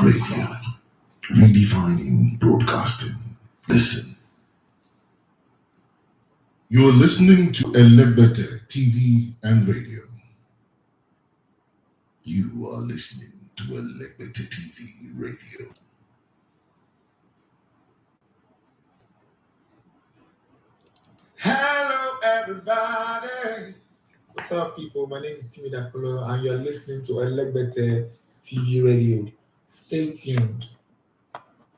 Radio, redefining broadcasting. Listen. You're listening to Elegbete TV and Radio. You are listening to Elegbete TV Radio. Hello, everybody. What's up, people? My name is Timmy Dakolo, and you're listening to Elegbete TV Radio. Stay tuned.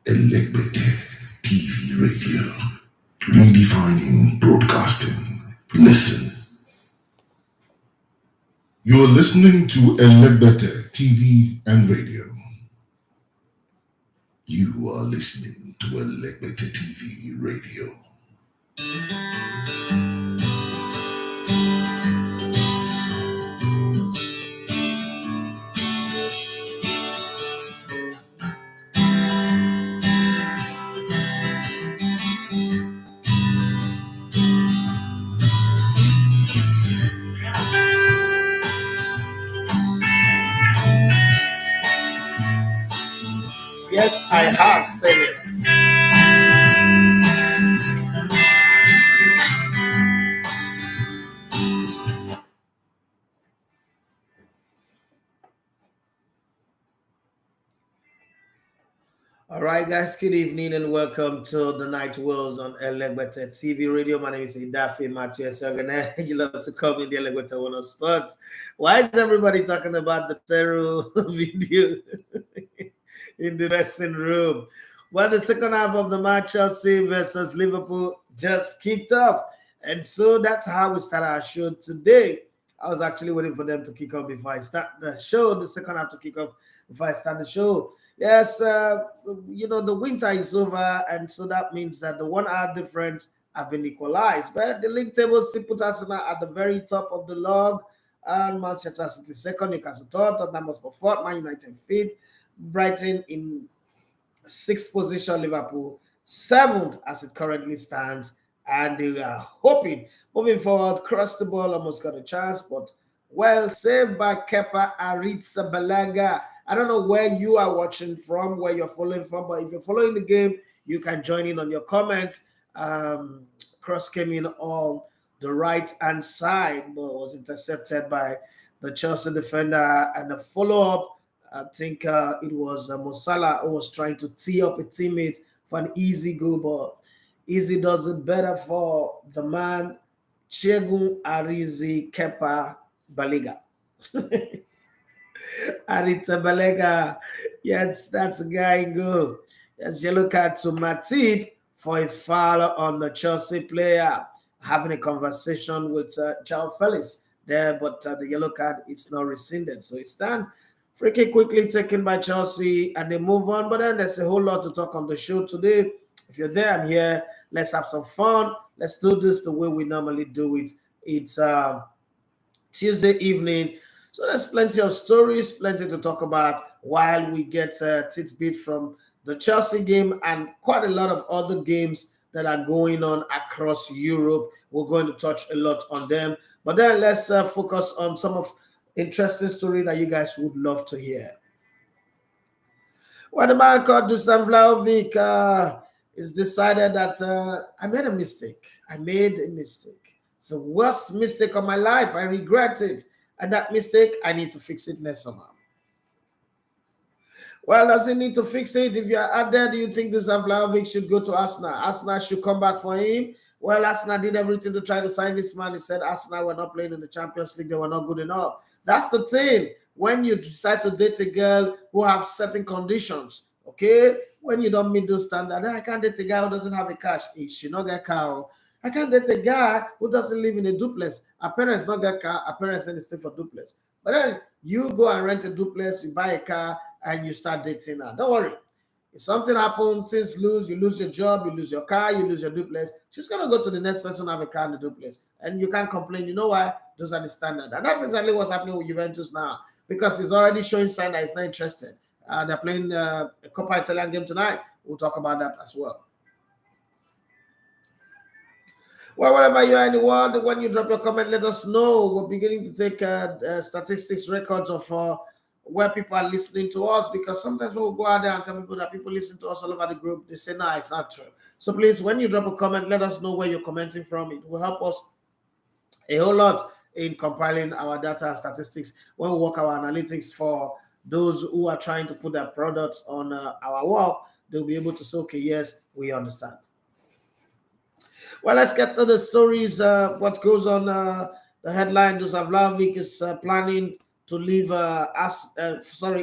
Elegbete TV Radio, redefining broadcasting. Listen. You're listening to Elegbete TV and Radio. You are listening to Elegbete TV Radio. Yes, I have said it. All right, guys, good evening and welcome to the Night Worlds on Elegbete TV Radio. My name is Idafe Matthew Esogene. You love to call me the Elegbete One of Sports. Why is everybody talking about the Teru video in the dressing room? Well, the second half of the match, Chelsea versus Liverpool, just kicked off. And so that's how we start our show today. I was actually waiting for them to kick off before I start the show, the second half to kick off before I start the show. Yes, the winter is over, and so that means that the 1 hour difference have been equalized. But the league table still puts Arsenal at the very top of the log, and Manchester City second, Newcastle third, Tottenham Hotspur fourth, Man United fifth, Brighton in sixth position, Liverpool seventh as it currently stands, and they are hoping moving forward. Cross the ball, almost got a chance, but well saved by Kepa Arrizabalaga. I don't know where you are watching from, where you're following from, but if you're following the game, you can join in on your comment. Cross came in on the right-hand side, but was intercepted by the Chelsea defender. And the follow-up, I think it was Mo Salah who was trying to tee up a teammate for an easy goal, but easy does it better for the man, Segun Arizi Kepa Baliga. Arrizabalaga, yes, that's a guy in goal. Yes, yellow card to Matip for a foul on the Chelsea player. Having a conversation with João Felix there, but the yellow card is not rescinded. So it's done. Free kick quickly taken by Chelsea, and they move on. But then there's a whole lot to talk on the show today. If you're there, I'm here. Let's have some fun. Let's do this the way we normally do it. It's Tuesday evening. So there's plenty of stories, plenty to talk about while we get tidbits from the Chelsea game and quite a lot of other games that are going on across Europe. We're going to touch a lot on them. But then let's focus on some of interesting stories that you guys would love to hear. Well, the man called Dusan Vlahovic is decided that I made a mistake. It's the worst mistake of my life. I regret it. And that mistake, I need to fix it next summer. Well, does he need to fix it? If you're out there, do you think Dusan Vlahovic should go to Arsenal? Arsenal should come back for him? Well, Arsenal did everything to try to sign this man. He said Arsenal were not playing in the Champions League. They were not good enough. That's the thing. When you decide to date a girl who have certain conditions, okay? When you don't meet those standards, I can't date a guy who doesn't have a cash. He should not get car. I can't date a guy who doesn't live in a duplex. Our parents not get car. Our parents send stay for duplex. But then you go and rent a duplex, you buy a car, and you start dating her. Don't worry. If something happens, things lose, you lose your job, you lose your car, you lose your duplex, she's going to go to the next person who have a car and a duplex. And you can't complain. You know why? Those are the standards. And that's exactly what's happening with Juventus now. Because he's already showing sign that he's not interested. They're playing a Coppa Italian game tonight. We'll talk about that as well. Well, wherever you are in the world, when you drop your comment, let us know. We're beginning to take statistics records of where people are listening to us, because sometimes we'll go out there and tell people that people listen to us all over the group. They say, no, it's not true. So please, when you drop a comment, let us know where you're commenting from. It will help us a whole lot in compiling our data and statistics when we work our analytics for those who are trying to put their products on our work. They'll be able to say, okay, yes, we understand. Well, let's get to the stories. What goes on? The headline: Dusan Vlahovic is planning to leave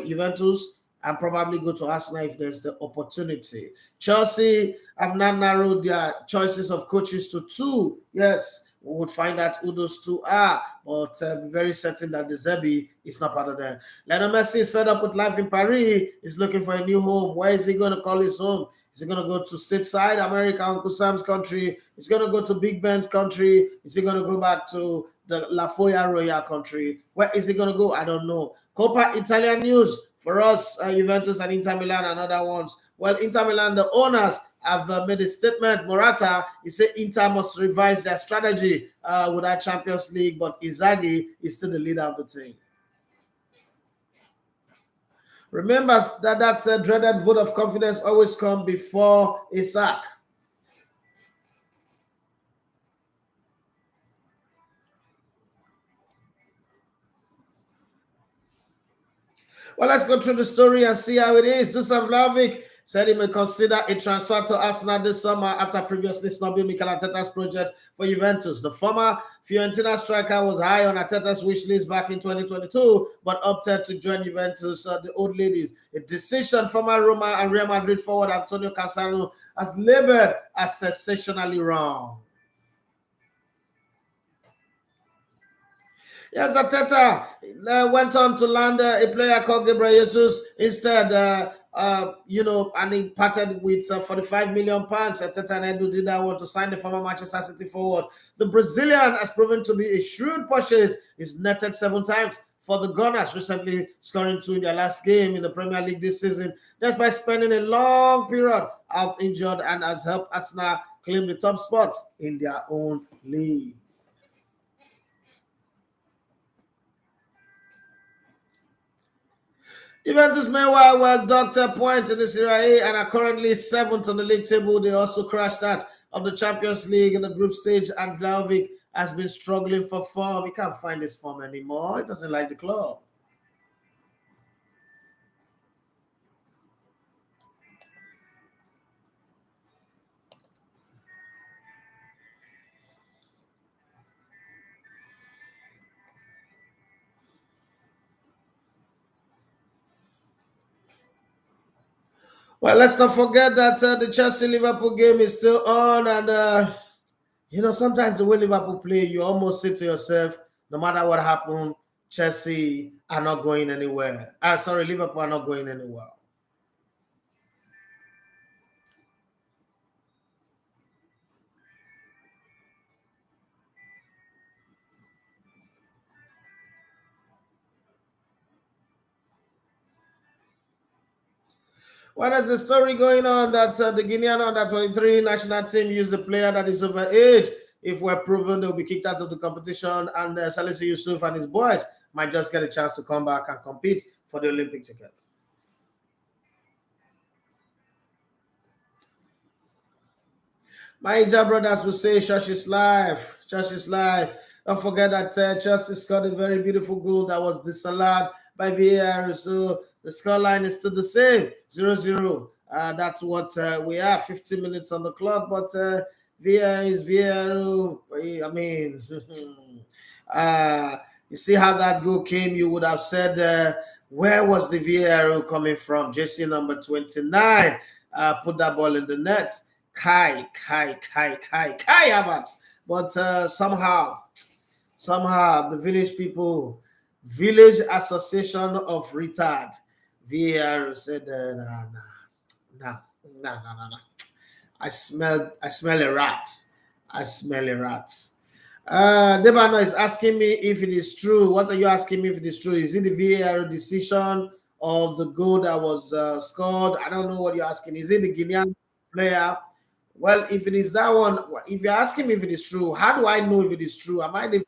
Juventus and probably go to Arsenal if there's the opportunity. Chelsea have now narrowed their choices of coaches to two. Yes, we would find out who those two are, but very certain that the Zebi is not part of them. Lionel Messi is fed up with life in Paris. He's looking for a new home. Where is he going to call his home? Is he going to go to stateside America, Uncle Sam's country? Is he going to go to Big Ben's country? Is he going to go back to the La Folla Royale country? Where is he going to go? I don't know. Coppa Italia news for us, Juventus and Inter Milan and other ones. Well, Inter Milan, the owners have made a statement. Morata, he said Inter must revise their strategy with that Champions League, but Inzaghi is still the leader of the team. Remember that dreaded vote of confidence always comes before a sack. Well, let's go through the story and see how it is. Dusan Vlahovic said he may consider a transfer to Arsenal this summer after previously snubbing Mikel Arteta's project for Juventus. The former Fiorentina striker was high on Arteta's wish list back in 2022, but opted to join Juventus, the old ladies. A decision former Roma and Real Madrid forward Antonio Cassano has labeled as sensationally wrong. Yes, Arteta went on to land a player called Gabriel Jesus instead, and he parted with 45 million pounds. Arteta and Edu did not want to sign the former Manchester City forward. The Brazilian has proven to be a shrewd purchase. He's netted 7 times for the Gunners, recently scoring 2 in their last game in the Premier League this season, despite spending a long period out injured, and has helped Arsenal claim the top spots in their own league. Juventus, meanwhile, were docked points in the Serie A and are currently 7th on the league table. They also crashed out of the Champions League in the group stage, and Vlahovic has been struggling for form. He can't find his form anymore. He doesn't like the club. Well, let's not forget that the Chelsea-Liverpool game is still on, and sometimes the way Liverpool play, you almost say to yourself, no matter what happens, Chelsea are not going anywhere. Liverpool are not going anywhere. Well, there's a story going on that the Guinean under-23 national team used the player that is over age. If we're proven, they'll be kicked out of the competition, and Salisu Yusuf and his boys might just get a chance to come back and compete for the Olympic ticket. My Ija brothers will say, church is life. Church is life. Don't forget that Chelsea scored a very beautiful goal that was disallowed by VAR. So the scoreline is still the same, 0-0. That's what we have, 15 minutes on the clock. But VAR is VAR. I mean, you see how that goal came, you would have said, where was the VAR coming from? JC number 29 put that ball in the net. Kai Havertz. But somehow, the village people, Village Association of Retard, VAR said, no. I smell a rat. Debano is asking me if it is true. What are you asking me if it is true? Is it the VAR decision of the goal that was scored? I don't know what you're asking. Is it the Guinean player? Well, if it is that one, if you're asking me if it is true, how do I know if it is true? Am I the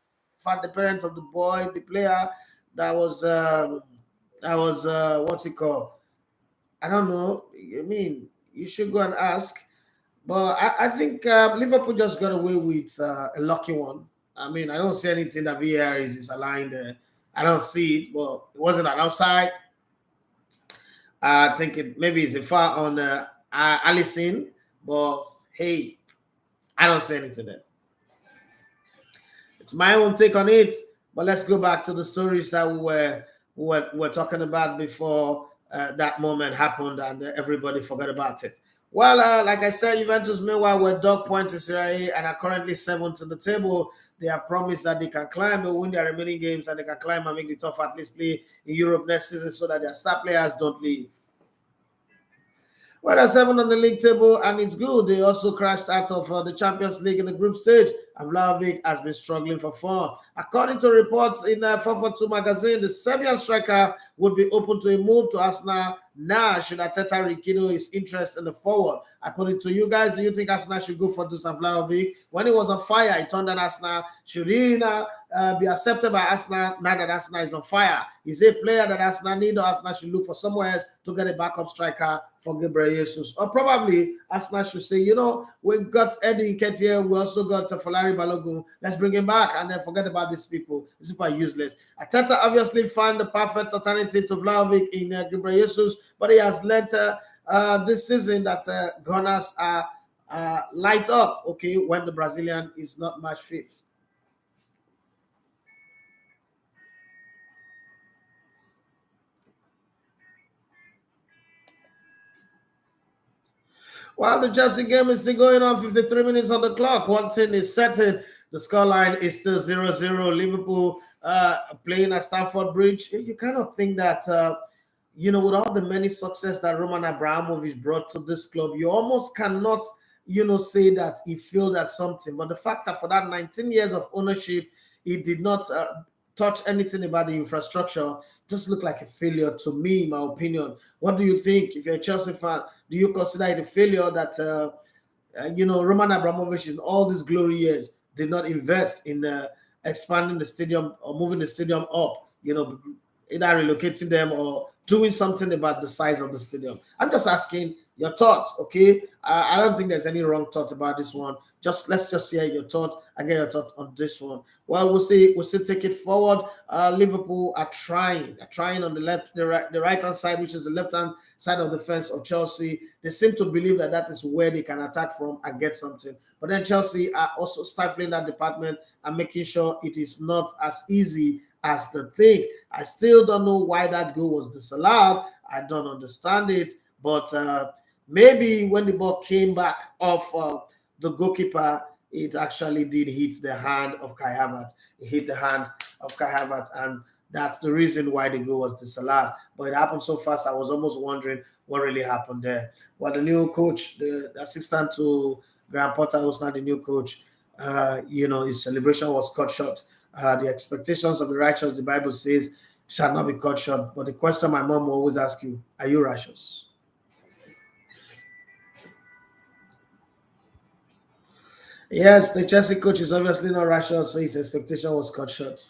parent of the boy, the player that was That was what's it called? I don't know. I mean, you should go and ask. But I think Liverpool just got away with a lucky one. I mean, I don't see anything that VAR is aligned there. I don't see it. Well, it wasn't an outside. I think it maybe it's a foul on Allison. But hey, I don't see anything there. It's my own take on it. But let's go back to the stories that we were talking about before that moment happened and everybody forgot about it. Well, like I said, Juventus, meanwhile, were dog points in Serie A and are currently 7th to the table. They have promised that they can climb, they'll win their remaining games, and they can climb and make the tough at least play in Europe next season so that their star players don't leave. Well, they're 7 on the league table, and it's good. They also crashed out of the Champions League in the group stage, and Vlahovic has been struggling for form. According to reports in 442 magazine, the Serbian striker would be open to a move to Arsenal now should Arteta rekindle his interest in the forward. I put it to you guys, do you think Arsenal should go for Dusan Vlahovic? When he was on fire, he turned on Arsenal. Should he now be accepted by Arsenal now that Arsenal is on fire? Is he a player that Arsenal need, or Arsenal should look for somewhere else to get a backup striker for Gabriel Jesus? Or probably Arsenal should say, you know, we've got Eddie Nketiah, we also got Folari Balogun. Let's bring him back and then forget about these people. These people are useless. Arteta obviously found the perfect alternative to Vlahovic in Gabriel Jesus, but he has let this season that Gunners are light up, okay, when the Brazilian is not match fit. While the Chelsea game is still going on, 53 minutes on the clock. One thing is certain, the scoreline is still 0-0. Liverpool playing at Stamford Bridge. You kind of think that, you know, with all the many success that Roman Abramovich brought to this club, you almost cannot, you know, say that he failed at something. But the fact that for that 19 years of ownership, he did not touch anything about the infrastructure just looked like a failure to me, in my opinion. What do you think? If you're a Chelsea fan, do you consider it a failure that, you know, Roman Abramovich in all these glory years did not invest in expanding the stadium or moving the stadium up, you know, either relocating them or doing something about the size of the stadium? I'm just asking your thoughts, okay? I don't think there's any wrong thought about this one. Let's just hear your thought and get your thought on this one. Well, we'll still take it forward. Liverpool are trying on the right hand side, which is the left hand side of the fence of Chelsea. They seem to believe that that is where they can attack from and get something. But then Chelsea are also stifling that department and making sure it is not as easy as the thing. I still don't know why that goal was disallowed. I don't understand it. But maybe when the ball came back off the goalkeeper, it actually did hit the hand of Kai Havertz. It hit the hand of Kai Havertz, and that's the reason why the goal was disallowed. But it happened so fast, I was almost wondering what really happened there. Well, the new coach, the assistant to Graham Potter, who's not the new coach, you know, his celebration was cut short. The expectations of the righteous, the Bible says, shall not be cut short. But the question my mom will always ask you, are you righteous? Yes, the Chelsea coach is obviously not rational, so his expectation was cut short.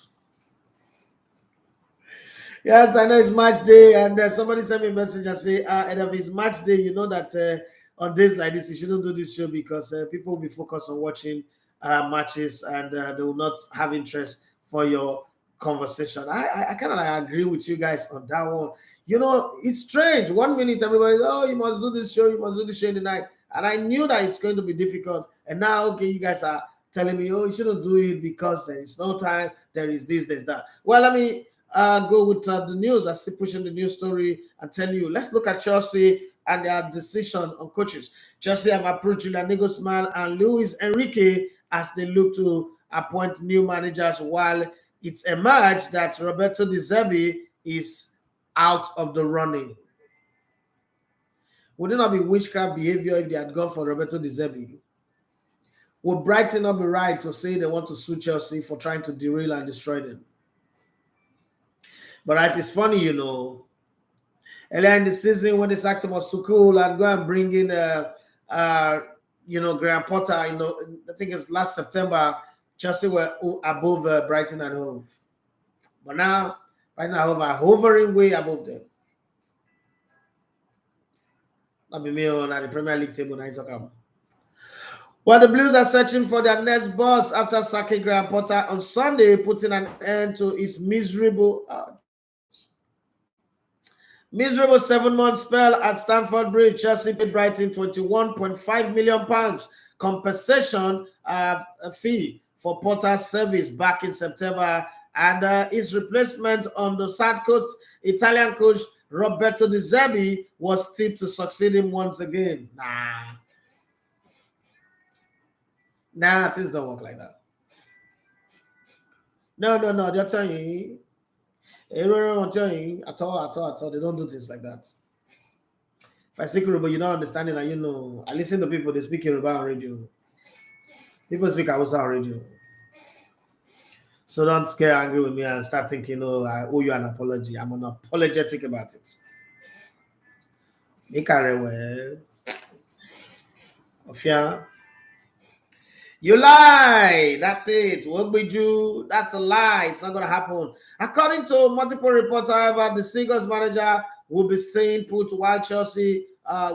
Yes, I know it's match day, and somebody sent me a message and say, and if it's match day, you know that on days like this, you shouldn't do this show because people will be focused on watching matches and they will not have interest for your conversation. I kind of like agree with you guys on that one. You know, it's strange. 1 minute, everybody, oh, you must do this show, you must do this show in the night. And I knew that it's going to be difficult. And now, okay, you guys are telling me, oh, you shouldn't do it because there is no time, there is this, there's that. Well, let me go with the news. I still pushing the news story and tell you, let's look at Chelsea and their decision on coaches. Chelsea have approached Julian Nagelsmann and Luis Enrique as they look to appoint new managers, while it's emerged that Roberto De Zerbi is out of the running. Would it not be witchcraft behavior if they had gone for Roberto De Zerbi? Would Brighton not be right to say they want to sue Chelsea for trying to derail and destroy them? But if it's funny, you know, earlier in the season when they sacked Thomas Tuchel and go and bring in, you know, Graham Potter, you know, I think it's last September, Chelsea were above Brighton and Hove. But now Right now, hovering way above them. Not be me on the Premier League table. Now talk about. Well, the Blues are searching for their next boss after sacking Graham Potter on Sunday, putting an end to his miserable 7-month spell at Stamford Bridge. Chelsea paid Brighton £21.5 million compensation fee for Potter's service back in September, and his replacement on the South Coast, Italian coach Roberto De Zerbi, was tipped to succeed him once again. Nah, things don't work like that. No, they're telling you. Everyone telling you at all. They don't do things like that. If I speak Yoruba, you don't understand it, and you know, I listen to people, they speak Yoruba on radio. People speak Hausa on radio. So don't get angry with me and start thinking, oh, I owe you an apology. I'm unapologetic about it. Make a way. You lie. That's it. What we do, that's a lie. It's not going to happen. According to multiple reports, however, the Seagulls manager will be staying put while Chelsea,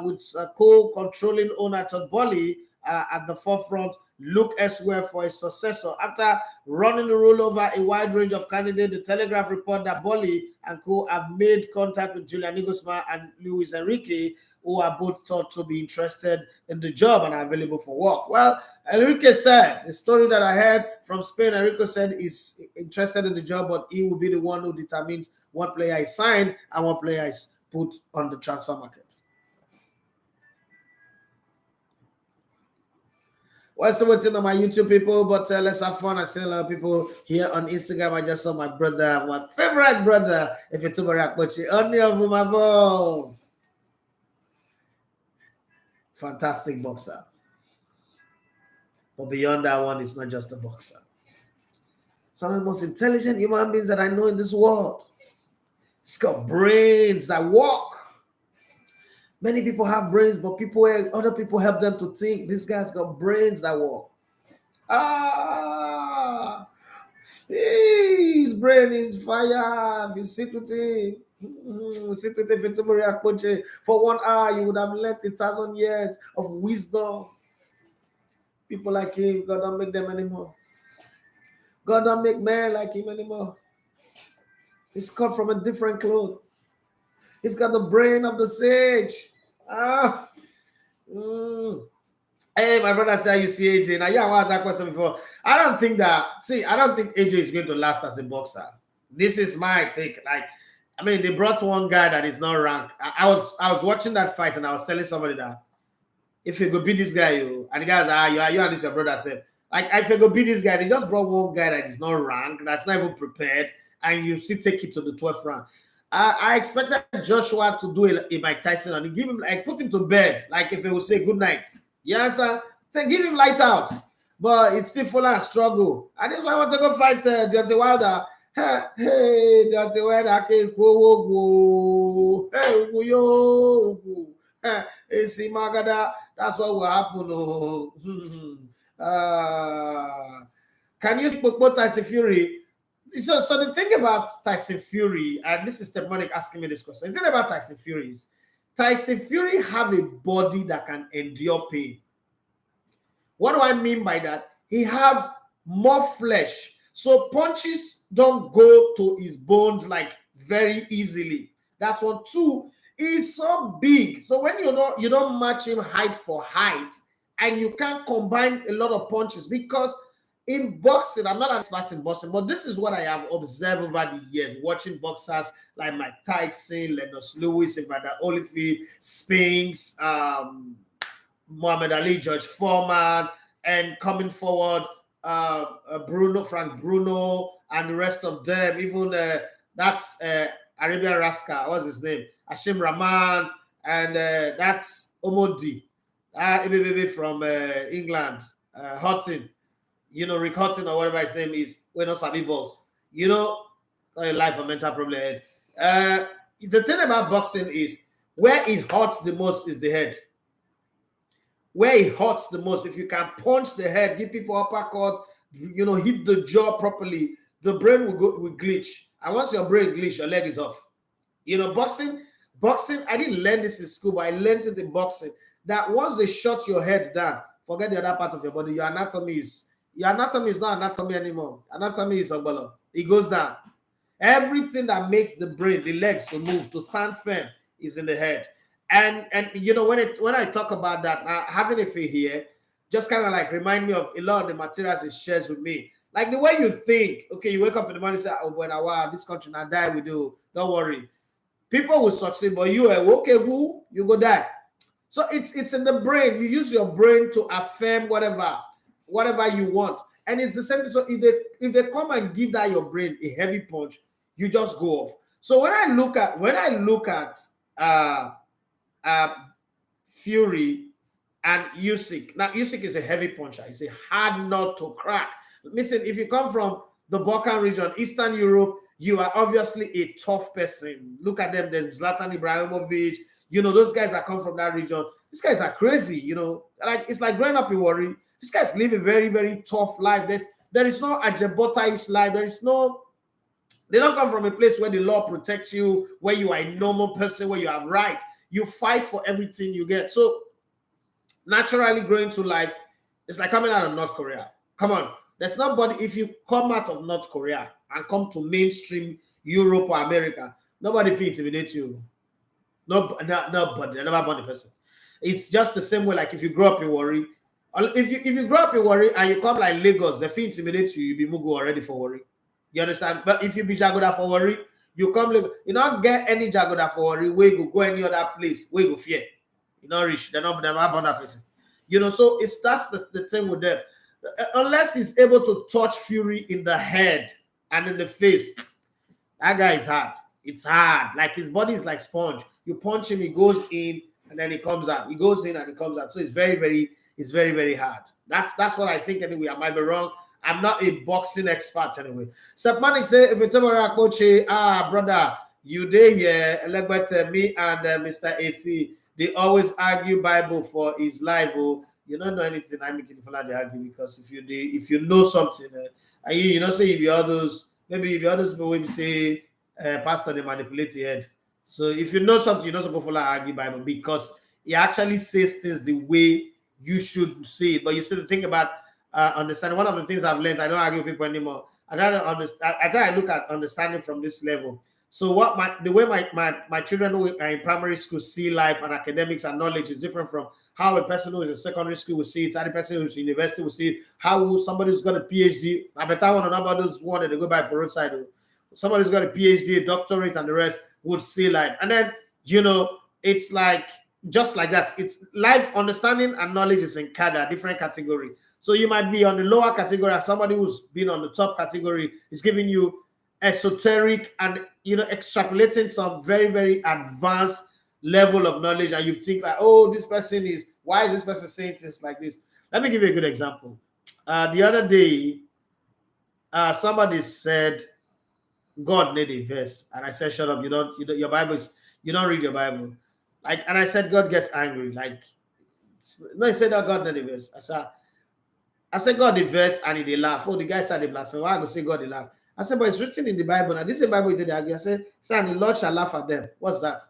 with co-controlling owner Todd Boehly at the forefront, look elsewhere for a successor. After running the rule over a wide range of candidates, the Telegraph report that Boehly and co have made contact with Julian Nagelsmann and Luis Enrique, who are both thought to be interested in the job and are available for work. Well, Enrique said, the story that I heard from Spain, Enrique said he's interested in the job, but he will be the one who determines what player is signed and what player is put on the transfer market. Well, still waiting on my YouTube people, but let's have fun. I see a lot of people here on Instagram. I just saw my brother, my favorite brother, if it's Only fantastic boxer. But beyond that one, it's not just a boxer. Some of the most intelligent human beings that I know in this world. He's got brains that walk. Many people have brains, but other people help them to think. This guy's got brains that walk. His brain is fire. If you sit with him, for 1 hour, you would have learned 1,000 years of wisdom. People like him, God don't make them anymore. God don't make men like him anymore. He's cut from a different cloth. He's got the brain of the sage. Hey, my brother said, you see AJ. Now, I asked that question before. I don't think AJ is going to last as a boxer. This is my take. They brought one guy that is not ranked. I was watching that fight and I was telling somebody that if you go beat this guy, and the guy was you and this your brother said, if you go beat this guy, they just brought one guy that is not ranked, that's not even prepared, and you still take it to the 12th round. I expected Joshua to do a Mike Tyson and give him, put him to bed, if he would say good night. You understand? Give him light out. But it's still full of struggle. And that's why I want to go fight Deontay Wilder. Hey, Deontay Wilder, hey, see, Magada, that's what will happen. Can you speak about Tyson Fury? So the thing about Tyson Fury, and this is Stepmonic asking me this question. The thing about Tyson Fury is Tyson Fury have a body that can endure pain. What do I mean by that? He have more flesh. So punches don't go to his bones very easily. That's one. Two, he's so big. So when you don't match him height for height, and you can't combine a lot of punches, because in boxing, I'm not an expert in boxing, but this is what I have observed over the years, watching boxers like Mike Tyson, Lennox Lewis, Evander Holyfield, Spinks, Muhammad Ali, George Foreman, and coming forward, Frank Bruno, and the rest of them, even that's Arabian Rascal, what's his name? Hashim Rahman, and that's Omodi, from England, Houghton. Rick Houghton or whatever his name is, we're not Sabi Boss. Life or mental problem. The thing about boxing is where it hurts the most is the head. Where it hurts the most, if you can punch the head, give people uppercut, hit the jaw properly, the brain will glitch. And once your brain glitch, your leg is off. Boxing, I didn't learn this in school, but I learned it in boxing. That once they shut your head down, forget the other part of your body. Your anatomy is not anatomy anymore. Anatomy is ogbolo. It goes down. Everything that makes the brain, the legs to move, to stand firm, is in the head. And when I talk about that, having a fee here, just kind of like remind me of a lot of the materials it shares with me. Like the way you think, okay, you wake up in the morning and say, oh, boy, now, wow, this country now die, we do. Don't worry. People will succeed, but you are okay, who? You go die. So it's in the brain. You use your brain to affirm whatever you want. And it's the same thing. So if they come and give that your brain a heavy punch, you just go off. So when I look at Fury and Usyk, now Usyk is a heavy puncher. It's a hard nut to crack. Listen, if you come from the Balkan region, Eastern Europe, you are obviously a tough person. Look at them, then Zlatan Ibrahimovic. Those guys that come from that region. These guys are crazy. Like it's like growing up in Warri. These guys live a very, very tough life. There is no Ajabota-ish life. They don't come from a place where the law protects you, where you are a normal person, where you have rights. You fight for everything you get. So naturally growing through life, it's like coming out of North Korea. Come on. There's nobody, if you come out of North Korea and come to mainstream Europe or America, nobody will intimidate you. Nobody, never born a person. It's just the same way, like if you grow up in Warri, if you grow up in Warri and you come like Lagos, they feel intimidate you, be Mugu already for Warri. You understand? But if you be Jagoda for Warri, you come Lagos, you don't get any Jagoda for Warri, where you go any other place, where you go fear. You not rich, they're not born that person. So that's the thing with them. Unless he's able to touch Fury in the head and in the face, that guy is hard. It's hard. Like his body is like sponge. You punch him, he goes in and then he comes out. He goes in and he comes out. So it's very, very hard. That's what I think anyway. I might be wrong. I'm not a boxing expert anyway. Stepmanic say, if it's brother, you there here, me and Mr. Efi, they always argue Bible for his life. You don't know anything. I'm making fun of the argument because if you know something, and you say if you others, maybe if you others will say pastor they manipulate the head. So if you know something, you're not supposed to argue Bible because he actually says things the way you should say it. But you still think about understanding. One of the things I've learned, I don't argue with people anymore. I try to look at understanding from this level. So the way my children who are in primary school see life and academics and knowledge is different from how a person who is in secondary school will see it, and a person who's in university will see it, how somebody who's got a PhD, I bet I want to know about those one that they go by for roadside. Somebody who's got a PhD, a doctorate, and the rest would see life. And then, it's like, just like that. It's life understanding and knowledge is in different category. So you might be on the lower category, and somebody who's been on the top category is giving you esoteric and, extrapolating some very, very advanced level of knowledge, and you think like, oh, why is this person saying things like this? Let me give you a good example. The other day, somebody said God made a verse, and I said, shut up, your Bible is, you don't read your Bible. Like, and I said God gets angry. Like, no, he said that God made a verse. I said God the verse, and he laugh. Oh, the guy said the blasphemy. Why I go say God the laugh? I said, but it's written in the Bible. Now this is the Bible they argue. I said, and the Lord shall laugh at them. What's that?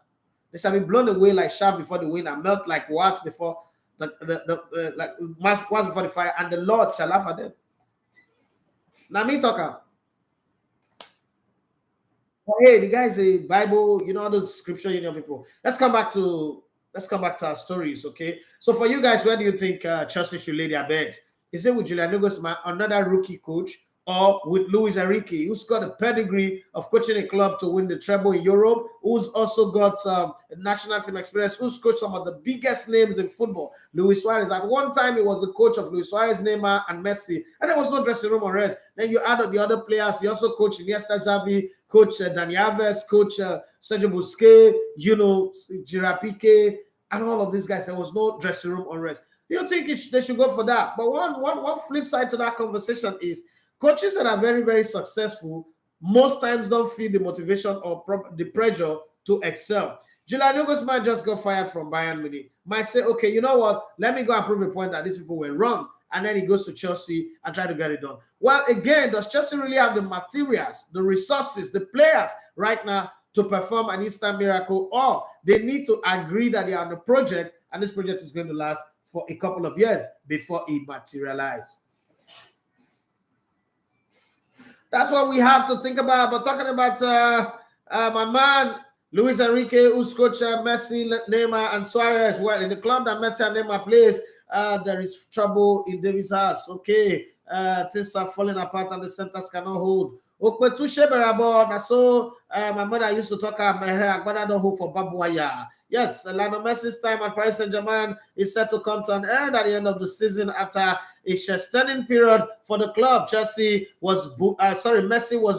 They shall be blown away like chaff before the wind and melt like wasp before wasp before the fire, and the Lord shall laugh at them. Now me talking. Hey, the guy is a Bible, all those scripture, people. Let's come back to our stories, okay? So for you guys, where do you think Chelsea should lay their bet? Is it with Julian Nagelsmann, another rookie coach, or with Luis Enrique, who's got a pedigree of coaching a club to win the treble in Europe, who's also got national team experience, who's coached some of the biggest names in football? Luis Suarez. At one time, he was the coach of Luis Suarez, Neymar, and Messi, and there was no dressing room or rest. Then you add up the other players. He also coached Iniesta, Xavi, coach Dani Alves, coach Sergio Busquets, Gerard Piqué, and all of these guys. There was no dressing room or rest. You think they should go for that? But one flip side to that conversation is coaches that are very, very successful most times don't feel the motivation or the pressure to excel. Julian Nagelsmann just got fired from Bayern Munich. Might say, okay, you know what? Let me go and prove a point that these people were wrong. and then he goes to Chelsea and try to get it done. Well, again, does Chelsea really have the materials, the resources, the players right now to perform an instant miracle, or they need to agree that they are on a project and this project is going to last for a couple of years before it materializes? That's what we have to think about. But talking about my man, Luis Enrique, who's coach Messi, Neymar, and Suarez. Well, in the club that Messi and Neymar plays, there is trouble in Davis' house. Okay, things are falling apart and the centers cannot hold. So my mother used to talk about my hair, but I don't hope for Babuaya. Yes, Lionel Messi's time at Paris Saint-Germain is set to come to an end at the end of the season after a stunning period for the club. Messi was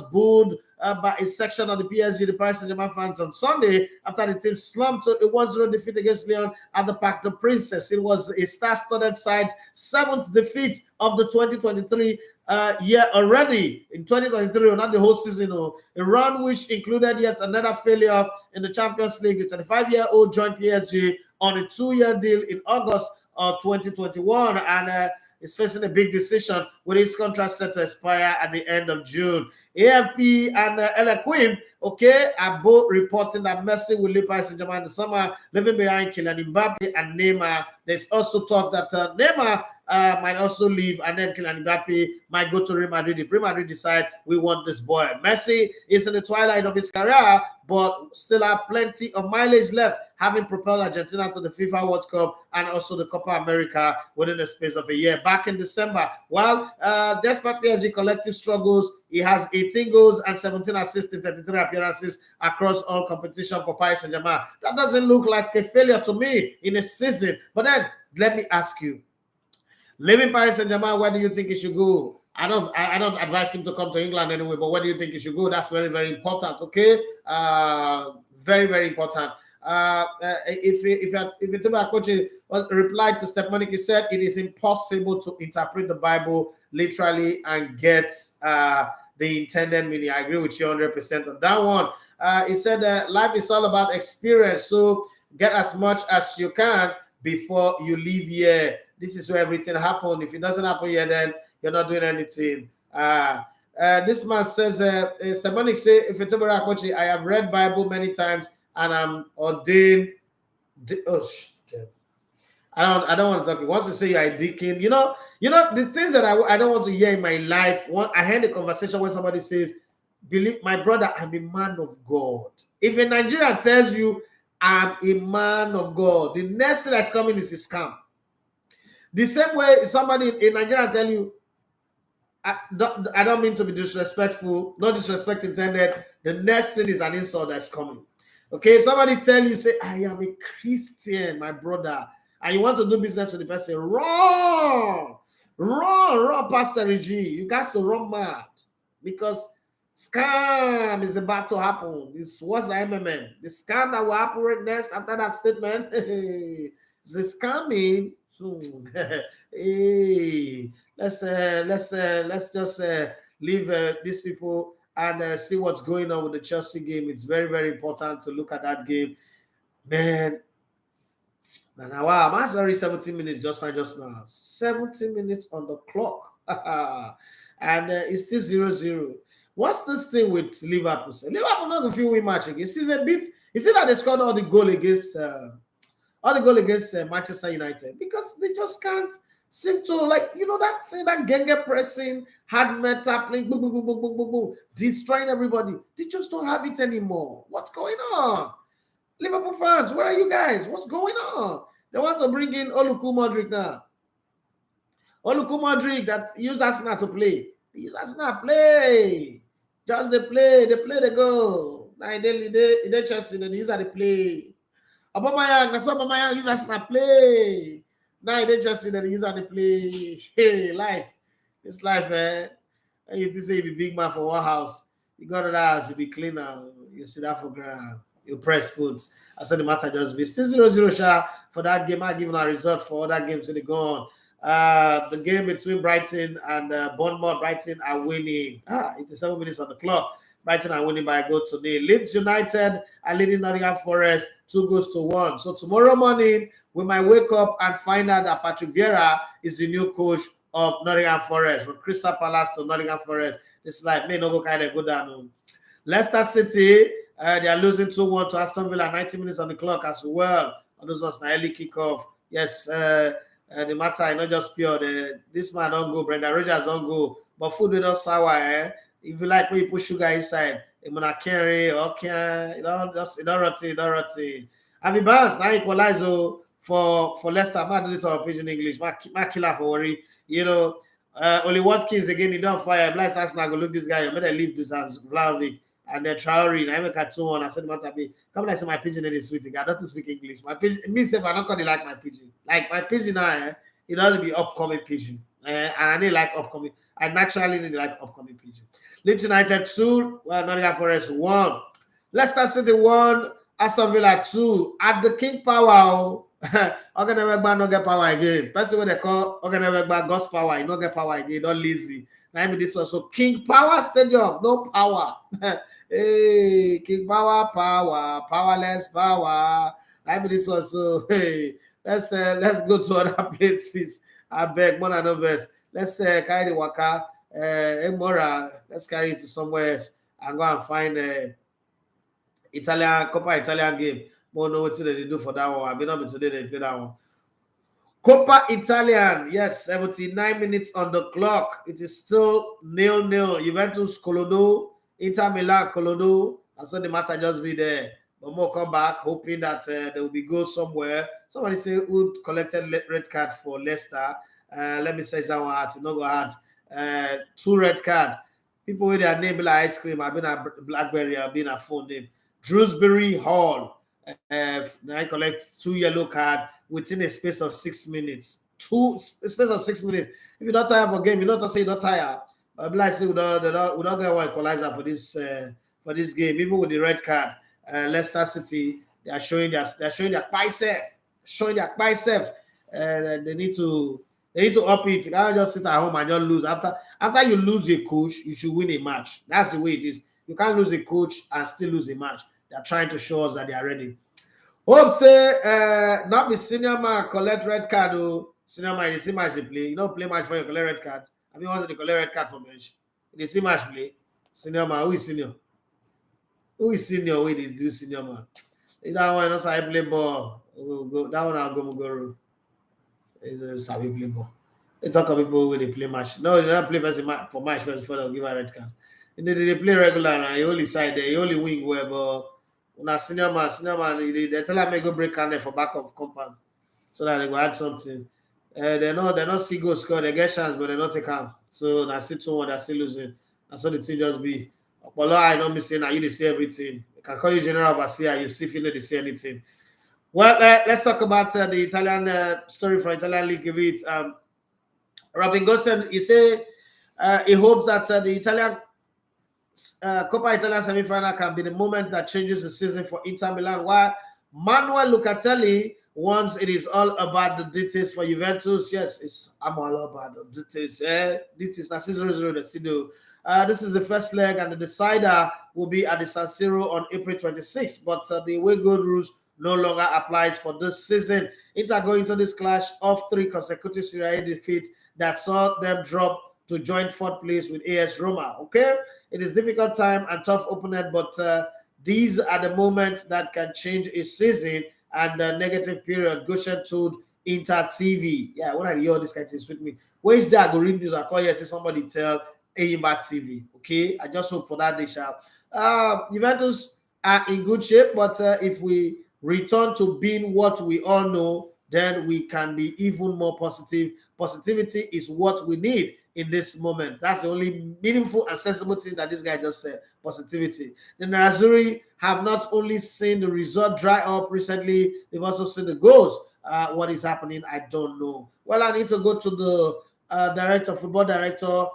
booed by a section of the PSG, the Paris Saint-Germain fans, on Sunday after the team slumped to a 1-0 defeat against Lyon at the Parc des Princes. It was a star-studded side's 7th defeat of the 2023 year already. In 2023, not the whole season, a run which included yet another failure in the Champions League. The 25-year-old joined PSG on a 2-year deal in August of 2021 and is facing a big decision with his contract set to expire at the end of June. AFP and Eloquim, okay, are both reporting that Messi will leave Paris Saint-Germain in the summer, leaving behind Kylian Mbappe and Neymar. There's also talk that Neymar might also leave, and then Kylian Mbappe might go to Real Madrid if Real Madrid decide we want this boy. Messi is in the twilight of his career, but still have plenty of mileage left, having propelled Argentina to the FIFA World Cup and also the Copa America within the space of a year. Back in December, while despite PSG collective struggles, he has 18 goals and 17 assists in 33 appearances across all competition for Paris Saint-Germain. That doesn't look like a failure to me in a season. But then, let me ask you, leaving Paris Saint-Germain, where do you think he should go? I don't advise him to come to England anyway, but where do you think he should go? That's very, very important, okay? Very, very important. If you talk about coaching, replied to Stepanik, he said it is impossible to interpret the Bible literally and get the intended meaning. I agree with you 100% on that one. He said that life is all about experience, so get as much as you can before you leave here. This is where everything happened. If it doesn't happen here, then you're not doing anything. This man says, Stepanik say, if you talk about coaching, I have read Bible many times and I'm ordained. I don't want to talk. Once you say you're a deacon, you know the things that I don't want to hear in my life. I had a conversation where somebody says, "Believe my brother, I'm a man of God." If a Nigerian tells you I'm a man of God, the next thing that's coming is a scam. The same way somebody in Nigeria tell you, I don't mean to be disrespectful, no disrespect intended. The next thing is an insult that's coming. Okay, if somebody tell you, say, I am a Christian, my brother, and you want to do business with the person, run, Pastor Reggie. You guys to run mad because scam is about to happen. This was the MMM. The scam that will happen right next after that statement is scamming. Hey, let's just leave these people and see what's going on with the Chelsea game. It's very, very important to look at that game, man. Wow, I'm sorry, 17 minutes just now. 17 minutes on the clock. And it's still 0-0. What's this thing with Liverpool? Liverpool not going to feel win match again. It's a bit. You see that they scored all the goal against Manchester United because they just can't seem to, like, that thing, that Genge pressing, hard metal playing, boom, boom, boom, boom, boom, boom, boom, destroying everybody. They just don't have it anymore. What's going on? Liverpool fans, where are you guys? What's going on? They want to bring in Oluku Modric now. Oluku Modric that use Arsenal to play. They use Arsenal play. Just they play. They play the goal. Now they Chelsea, they use the play. Aubameyang use Arsenal play. Now they Chelsea, they use the play. Hey, life. It's life, eh? You say you be big man for one house. You go to that house, you be cleaner. You sit down for ground. You press foot. I said the matter just be still 0-0 sha for that game. I given a result for other games that they go on. The game between Brighton and Bournemouth. Brighton are winning. 87 minutes on the clock. Brighton are winning by a goal to nil. Leeds United are leading Nottingham Forest 2-1. So tomorrow morning we might wake up and find out that Patrick Vieira is the new coach of Nottingham Forest, from Crystal Palace to Nottingham Forest. This life may not go kind of go down. Leicester City, they are losing 2-1 to Aston Villa, 90 minutes on the clock as well. And those was an early kickoff. Yes, the matter, not just pure. This man don't go, Brendan Rodgers don't go, but food will not sour. If you like, when you put sugar inside, it may not carry or can, it don't rot. Avi Barnes now equalize for Leicester. I'm not doing this on pidgin English. My killer for worry. Only Watkins again, he don't fire. Blind Arsenal go look this guy. I better leave Dusan Vlahovic and then Traore. I make a 2-1. I said, come and say my pidgin is sweet. I don't speak English. My pidgin, me say, I don't call it like my pidgin. Like my pidgin now, it ought to be upcoming pidgin. And I need like upcoming. I naturally need like upcoming pidgin. Leeds United 2, Nottingham Forest 1. Leicester City 1, Aston Villa 2. At the King Power, Oganewegba no get power again. Person what they call Oganewegba God's power, he no get power again, not lazy. Now I mean this one. So King Power Stadium, no power. Hey, King Power, powerless power. I mean this one. So hey, let's go to other places. I beg more than others. Let's carry the waka. Mora, let's carry it to somewhere else and go and find Coppa Italian game. More know what they do for that one. I've been up today, they play that one. Coppa Italian, yes, 79 minutes on the clock. It is still 0-0. Juventus Colodo, Inter Milan Colodo. I saw the matter just be there. But more come back, hoping that there will be goals somewhere. Somebody say who collected red card for Leicester. Let me search that one out. It's not go hard. 2 red card. People with their name like ice cream. I've been a Blackberry. I've been a phone name. Drewsbury Hall. I collect 2 yellow card within a space of 6 minutes. A space of 6 minutes. If you're not tired for game, you don't say you're not tired. But like say we don't get one equalizer for this game. Even with the red card, Leicester City they are showing their bicep. They need to up it. You can't just sit at home and just lose. After you lose a coach, you should win a match. That's the way it is. You can't lose a coach and still lose a match. They're trying to show us that they are ready. Hope say not be senior man collect red card. Senior man, you see match they play. You don't play match for your collect red card. I mean, once they collect red card for bench, they see match play. Senior man, who is senior? Who is senior? Where they do senior man? That one, also I play ball. That one I'll go. Sabi play ball. They talk about people when they play match. No, they don't play for match first before they'll give a red card. They play regular and you only side there, you only wing where, but when a senior man, they tell them go break corner for back of compound so that they go add something. They're not see go score, they get chance, but they're not take them. So now still 2-1, they're still losing. And so the team just be. But I don't be saying that you they see everything. They can call you general overseer, you see if you know they see anything. Well, let's talk about the Italian story from Italian League a bit. Robin Gosens, he say he hopes that the Italian Coppa Italia semi-final can be the moment that changes the season for Inter Milan, while Manuel Locatelli wants it is all about the details for Juventus. Yes, I'm all about the details. Details. Now, 0-0 this is the first leg, and the decider will be at the San Siro on April 26th. But the away goal rules no longer applies for this season. Inter going into this clash of 3 consecutive Serie A defeats that saw them drop to join 4th place with AS Roma. Okay, it is difficult time and tough opponent, but these are the moments that can change a season and the negative period. Goshen told Inter TV. Yeah, when I hear all this kind of things with me, where is that? I go read news. I call you, say somebody tell Ayimba TV. Okay, I just hope for that they shall. Juventus are in good shape, but if we return to being what we all know, then we can be even more positive. Positivity is what we need in this moment. That's the only meaningful and sensible thing that this guy just said. Positivity. The Nerazzurri have not only seen the result dry up recently, they've also seen the goals. What is happening, I don't know. Well, I need to go to the football director,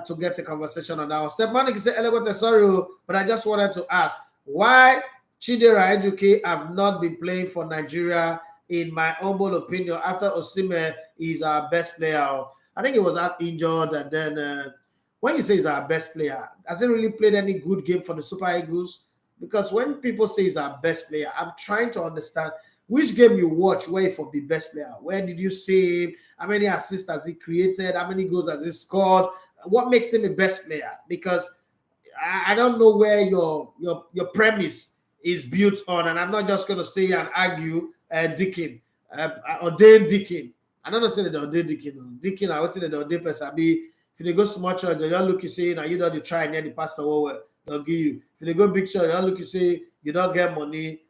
to get a conversation on that one. Step Manik said, sorry, but I just wanted to ask why Chidera Ejuke have not been playing for Nigeria, in my humble opinion, after Osimhen is our best player. I think he was out injured, and then when you say he's our best player, has he really played any good game for the Super Eagles? Because when people say he's our best player, I'm trying to understand which game you watch where he for the best player? Where did you see him? How many assists has he created? How many goals has he scored? What makes him the best player? Because I don't know where your premise is built on, and I'm not just going to say and argue Dickin, ordained Dickin. I don't know say the ordained Dickin. Dickin, I want to the ordained person. Be if they go small church, they don't look you say, now you don't try near the pastor, they'll give you. If they go big church, they don't look you say, you don't get money.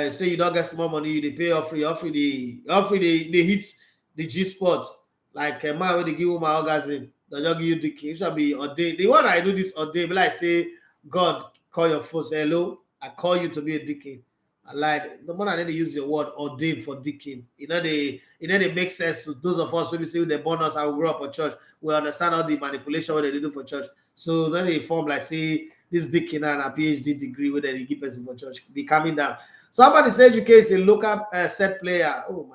Say you don't get small money, they pay off the hits the G Sport. Like a man when they give you my orgasm, they just give you the king. It should be ordained. The one I do this ordained, but I say, God, call your phone, say hello, I call you to be a deacon. I like the one I need to use your word ordained for deacon. They make sense to those of us when we say the bonus I will grow up in church. We understand all the manipulation what they do for church. So when they form like say this deacon and a PhD degree where they give person for church, be coming down. Somebody said you can say local set player. Oh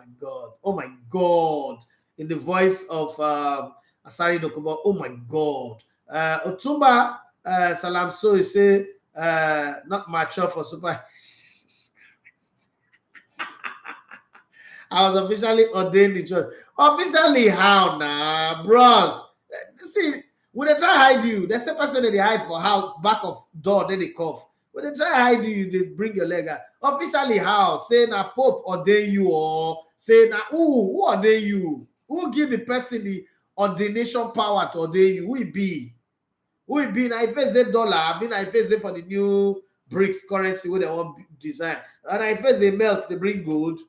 my god. In the voice of Asari Dokubo, oh my god. Otumba Salam so he say not mature for super. I was officially ordained in church. Officially how now, bros? See, when they try hide you, the same person that they hide for how back of door, then they cough. When they try hide you, they bring your leg out. Officially how? Say na Pope ordain you or say na who ordain you? Who give the person the ordination power to ordain you? Who it be? Who it be? Now if it's $1, I mean if it's for the new BRICS currency where they want design. And if it's a melt, they bring gold.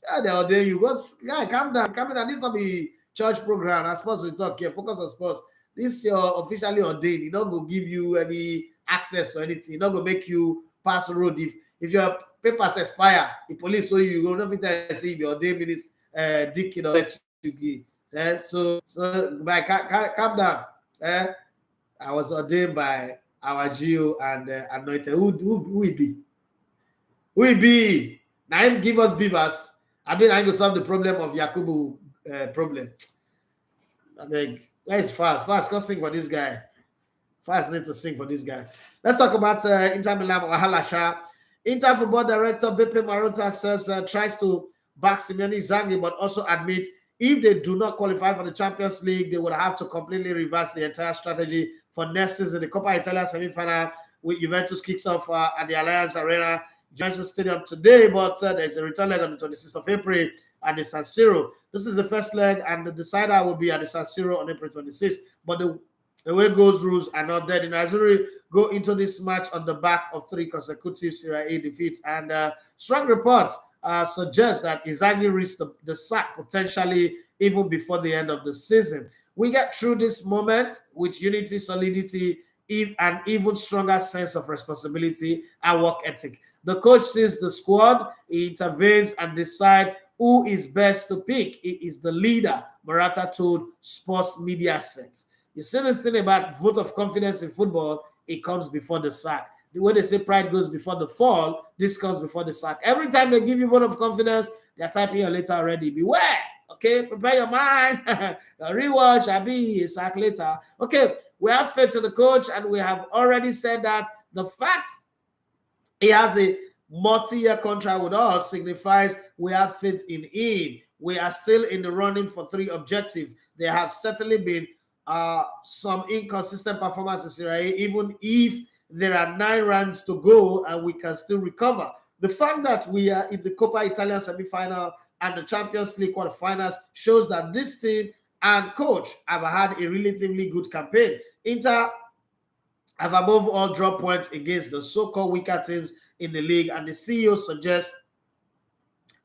Yeah, they ordain you. Guy, calm down. This not be church program. As sports we talk here. Focus on sports. This your officially ordained. It not go give you any access or anything. It not go make you pass the road. If your papers expire, the police show you. You don't say your ordained minister, deacon or to give. So by calm down. I was ordained by our Geo and anointed. Who it be? Who it be? Now him give us beavers. I mean, I go solve the problem of Yakubu problem. I mean, where's Fast? Fast, go sing for this guy. Fast need to sing for this guy. Let's talk about Inter Milan Wahalasha. Inter football director Beppe Marotta says tries to back Simone Inzaghi, but also admit if they do not qualify for the Champions League, they would have to completely reverse the entire strategy for next season. The Coppa Italia semi-final with Juventus kicks off at the Allianz Arena, Juventus Stadium today, but there's a return leg on the 26th of April at the San Siro. This is the first leg, and the decider will be at the San Siro on April 26th. But the way goes rules are not dead. In Azzurri go into this match on the back of 3 consecutive Serie A defeats, and strong reports suggest that Inzaghi risks the sack potentially even before the end of the season. We get through this moment with unity, solidity, and even stronger sense of responsibility and work ethic. The coach sees the squad, he intervenes and decides who is best to pick. He is the leader, Morata told Sports Media Set. You see the thing about vote of confidence in football, it comes before the sack. When they say pride goes before the fall, this comes before the sack. Every time they give you vote of confidence, they're typing your letter already. Beware, okay? Prepare your mind. Rewatch, I'll be a sack later. Okay, we have faith in the coach, and we have already said that the fact he has a multi-year contract with us signifies we have faith in him. We are still in the running for 3 objectives. There have certainly been some inconsistent performances in Serie A, even if there are 9 rounds to go and we can still recover. The fact that we are in the Coppa Italia semi-final and the Champions League quarterfinals shows that this team and coach have had a relatively good campaign. Inter have above all dropped points against the so-called weaker teams in the league, and the CEO suggests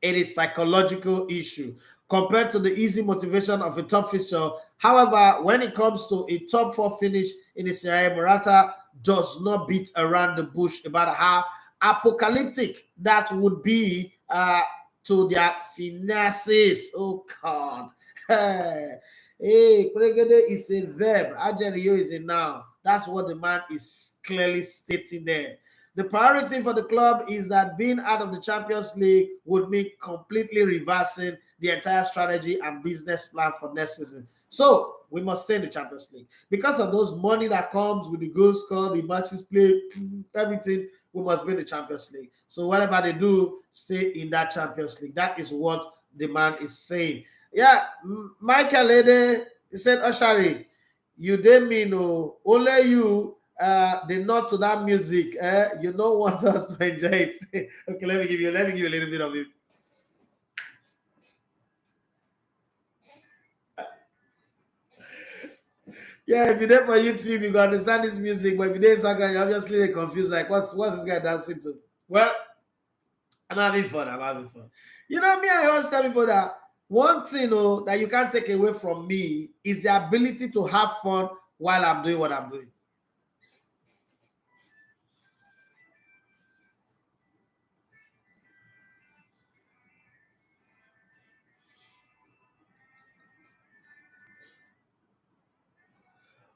it is a psychological issue compared to the easy motivation of a top fixture. However, when it comes to a top 4 finish in the Serie A, Morata does not beat around the bush about how apocalyptic that would be to their finances. Oh God. Hey, pregede is a verb. Ajerio is a noun. That's what the man is clearly stating there. The priority for the club is that being out of the Champions League would mean completely reversing the entire strategy and business plan for next season. So we must stay in the Champions League. Because of those money that comes with the goals scored, the matches played, everything, we must be in the Champions League. So whatever they do, stay in that Champions League. That is what the man is saying. Yeah, Michael Ede, he said, Oshari, you didn't mean no, only you the nod to that music. You don't want us to enjoy it. Okay, let me give you a little bit of it. Yeah, if you're there for YouTube, you can understand this music, but if you're there Instagram, you're obviously confused, like what's this guy dancing to? Well, I'm having fun. You know me, I always tell people that one thing that you can't take away from me is the ability to have fun while I'm doing what I'm doing.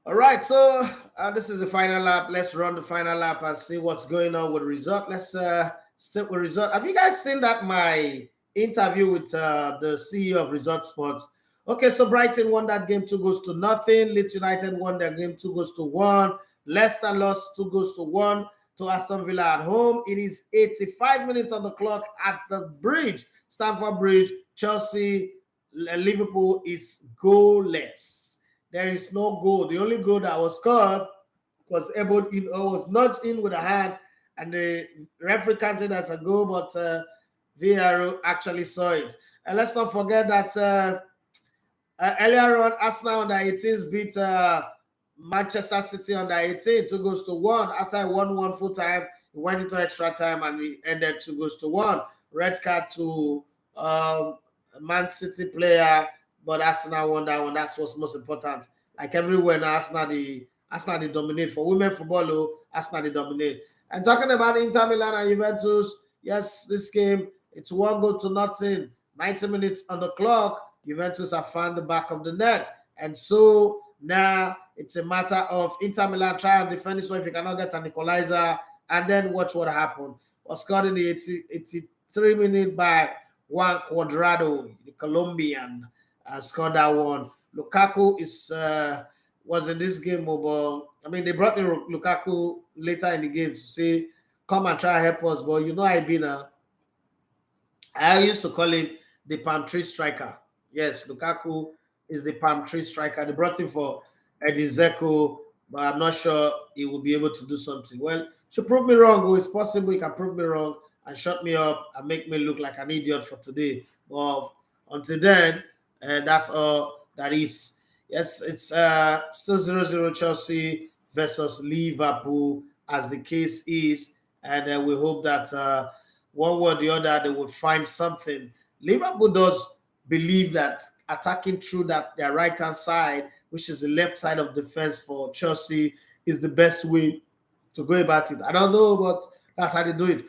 All right, so this is the final lap. Let's run the final lap and see what's going on with the result. Let's stick with result. Have you guys seen that my interview with the CEO of Resort Sports? Okay, so Brighton won that game 2-0. Leeds United won their game 2-1. Leicester lost 2-1 to Aston Villa at home. It is 85 minutes on the clock at the bridge, Stamford Bridge. Chelsea, Liverpool is goalless. There is no goal. The only goal that was scored was was nudged in with a hand, and the referee counted as a goal, but VAR actually saw it. And let's not forget that earlier on, Arsenal under 18s beat Manchester City under 18 2-1. After a 1-1 full time, it went into extra time and we ended 2-1. Red card to Man City player. But Arsenal won that one. That's what's most important. Like everywhere now, Arsenal they dominate. For women football, Arsenal they dominate. And talking about Inter Milan and Juventus, yes, this game, it's 1-0. 90 minutes on the clock. Juventus have found the back of the net. And so now it's a matter of Inter Milan try and defend this one if you cannot get an equalizer. And then watch what happened. Was scored in the 83 minute by Juan Cuadrado, the Colombian. Scored that one. Lukaku was in this game, but I mean they brought in Lukaku later in the game to say, "Come and try help us." But you know, I used to call him the palm tree striker. Yes, Lukaku is the palm tree striker. They brought him for Edin Dzeko, but I'm not sure he will be able to do something. Well, should prove me wrong. Oh, it's possible he can prove me wrong and shut me up and make me look like an idiot for today. But until then. That's all that is. Yes, it's still 0-0 Chelsea versus Liverpool as the case is. And we hope that one way or the other they would find something. Liverpool does believe that attacking through their right-hand side, which is the left side of defense for Chelsea, is the best way to go about it. I don't know, but that's how they do it.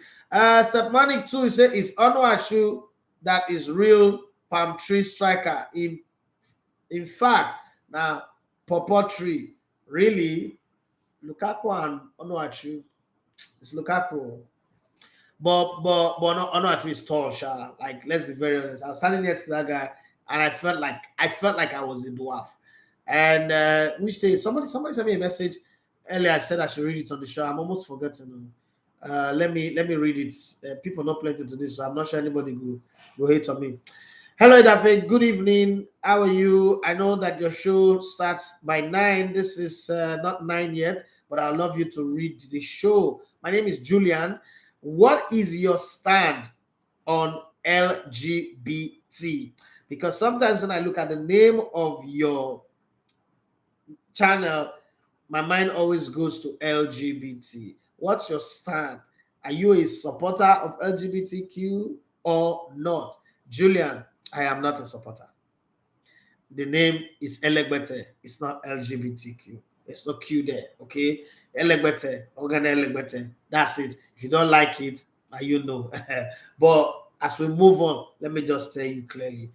Step Manning too, he said, is Onuachu that is real palm tree striker. In fact, now Pawpaw Tree, really, Lukaku and Onuachu, it's Lukaku. But Onuachu is tall, Sha. Like, let's be very honest. I was standing next to that guy, and I felt like I was a dwarf. And which day somebody sent me a message earlier. I said I should read it on the show. I'm almost forgetting. Let me read it. People not plenty to this, so I'm not sure anybody will hate on me. Hello, Dafe. Good evening. How are you? I know that your show starts by 9. This is not 9 yet, but I'd love you to read the show. My name is Julian. What is your stand on LGBT? Because sometimes when I look at the name of your channel, my mind always goes to LGBT. What's your stand? Are you a supporter of LGBTQ or not? Julian, I am not a supporter. The name is Elegbete. It's not LGBTQ. There's no Q there, okay? Elegbete, organ Elegbete. That's it. If you don't like it, you know. But as we move on, let me just tell you clearly.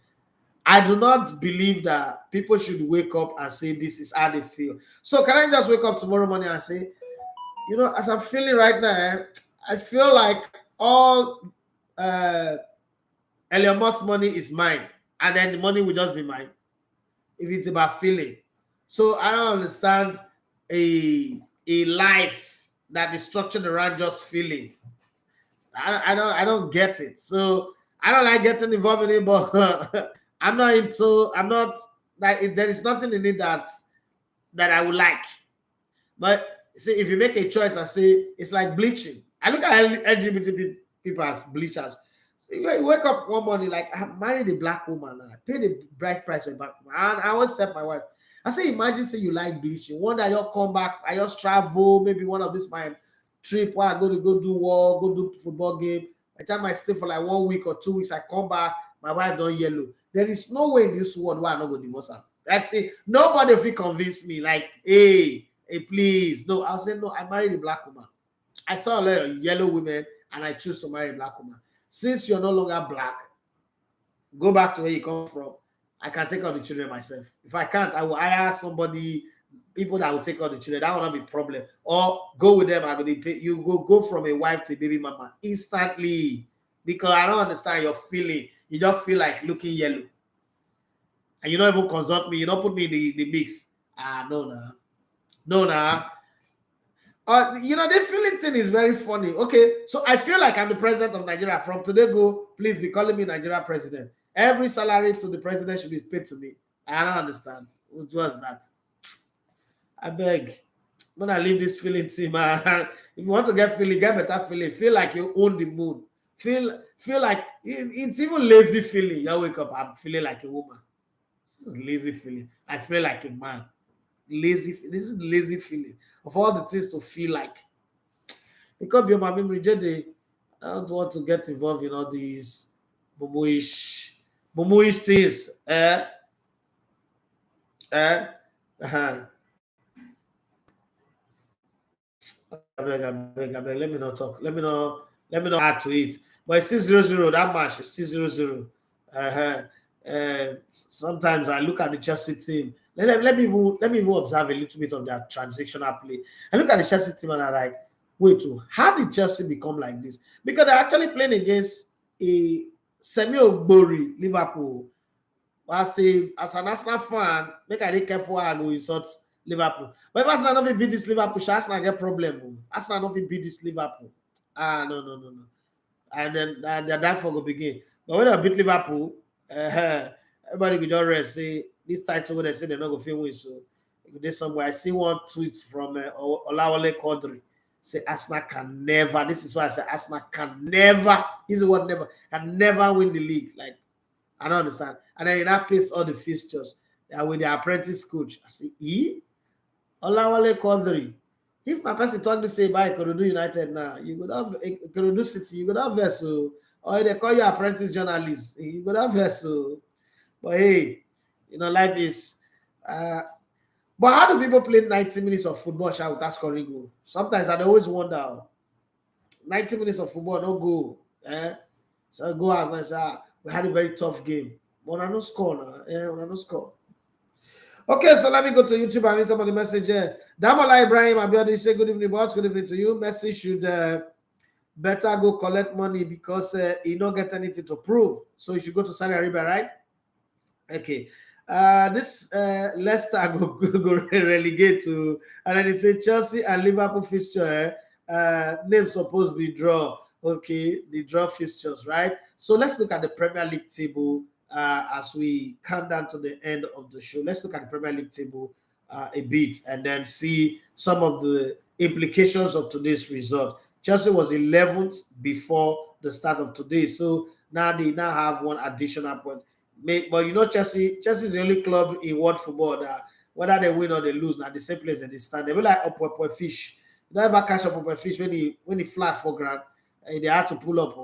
I do not believe that people should wake up and say this is how they feel. So can I just wake up tomorrow morning and say, you know, as I'm feeling right now, I feel like all Elon Musk's money is mine, and then the money will just be mine if it's about feeling. So I don't understand a life that is structured around just feeling. I don't get it. So I don't like getting involved in it, but I'm not like there is nothing in it that I would like. But see, if you make a choice, I say it's like bleaching. I look at LGBT people as bleachers. You wake up one morning like I married a black woman. I paid the bride price for a black woman. I always tell my wife. I say, imagine say you like bleaching. One day you'll come back, I just travel, maybe one of this my trip where I go do work, go do football game. By the time I stay for like 1 week or 2 weeks, I come back, my wife don't yellow. There is no way in this world why I'm not going to divorce her. That's it. Nobody will convince me, like, hey, please. No, I'll say, no, I married a black woman. I saw a lot of yellow women and I choose to marry a black woman. Since you're no longer black, go back to where you come from. I can take all the children myself. If I can't, I will hire somebody, people that will take all the children. That will not be a problem. Or go with them. I'm going to pay. You go from a wife to a baby mama instantly, because I don't understand your feeling. You just feel like looking yellow, and you don't even consult me. You don't put me in the mix. No. The feeling thing is very funny. Okay, so I feel like I'm the president of Nigeria. From today go, please be calling me Nigeria president. Every salary to the president should be paid to me. I don't understand. What was that? I beg. When I leave this feeling team, if you want to get feeling, get better feeling. Feel like you own the mood. Feel like it's even lazy feeling. You wake up, I'm feeling like a woman. This is lazy feeling. I feel like a man. Lazy. This is lazy feeling of all the things to feel like. Because your memory, I don't want to get involved in all these bomoish things. Let me not talk. Let me not add to it. But it's still 0-0. That match is still 0-0. Sometimes I look at the Chelsea team. Let me even observe a little bit of their transitional play. I look at the Chelsea team and I'm like, wait, how did Chelsea become like this? Because they're actually playing against a semi-Ogbori Liverpool. I say, as an Arsenal fan, make I be careful how I go insult Liverpool. But if Arsenal not beat this Liverpool, Arsenal get problem. Arsenal not beat this Liverpool. No. And then the downfall will begin. But when I beat Liverpool, everybody could just rest. Say this title they say they're not going to win. So there's somewhere I see one tweet from Olawale Quadri. Say Arsenal can never. This is why I say Arsenal can never. He's the word never. Can never win the league. Like, I don't understand. And then that placed all the fixtures with the apprentice coach. I say, Olawale Quadri. If my person talk to say by Korodu United now, you could have Korodu City, you could have Vessel, or they call you apprentice journalist, you could have Vessel. But hey, life is. But how do people play 90 minutes of football without scoring goal? Sometimes I always wonder. 90 minutes of football, no goal. So go as I say, we had a very tough game. But I no score now. We no score. Okay, so let me go to YouTube and read some of the message here. Damola Ibrahim Abiodun say good evening, boss. Good evening to you. Messi should better go collect money because he don't get anything to prove. So he should go to Saudi Arabia, right? Okay. This Leicester go relegate to, and then he say Chelsea and Liverpool fixture name supposed to be draw. Okay, the draw fixtures, right? So let's look at the Premier League table as we come down to the end of the show. Let's look at the Premier League table a bit and then see some of the implications of today's result. Chelsea was 11th before the start of today, so now they have one additional point. But Chelsea is the only club in world football that whether they win or they lose, now the same place that they stand. They be like up fish. You don't ever catch up fish when he flat for ground. They had to pull up.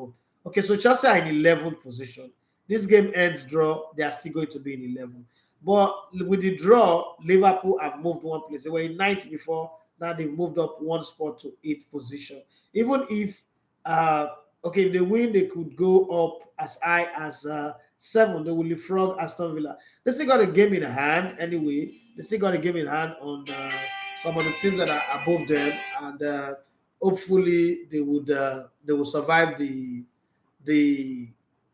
Okay, so Chelsea are in 11th position. This game ends draw, they are still going to be in 11th. But with the draw, Liverpool have moved one place. They were in 9th before. Now they've moved up one spot to 8th position. Even if if they win, they could go up as high as 7. They will leapfrog Aston Villa. They still got a game in hand anyway. They still got a game in hand on some of the teams that are above them, and hopefully they will survive the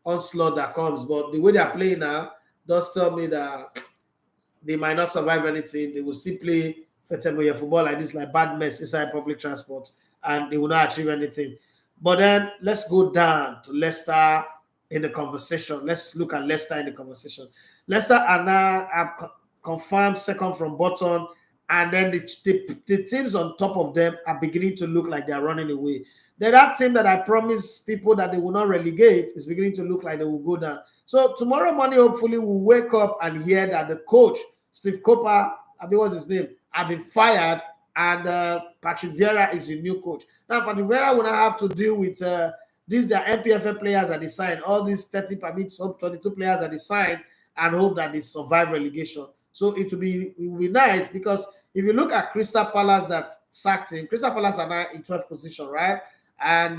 onslaught that comes. But the way they are playing now does tell me that they might not survive anything. They will still play football like this, like bad mess inside public transport, and they will not achieve anything. But then let's go down to Leicester in the conversation. Let's look at Leicester in the conversation. Leicester are now confirmed second from bottom, and then the teams on top of them are beginning to look like they are running away. Then that team that I promised people that they will not relegate is beginning to look like they will go down. So tomorrow morning, hopefully, we'll wake up and hear that the coach, Steve Cooper, I mean, what's his name, have been fired, and Patrick Vieira is the new coach. Now, Patrick Vieira will not have to deal with these are MPFL players that they signed, all these 30 permits, 22 players that they signed, and hope that they survive relegation. So it will be nice, because if you look at Crystal Palace that sacked him, Crystal Palace are now in 12th position, right? And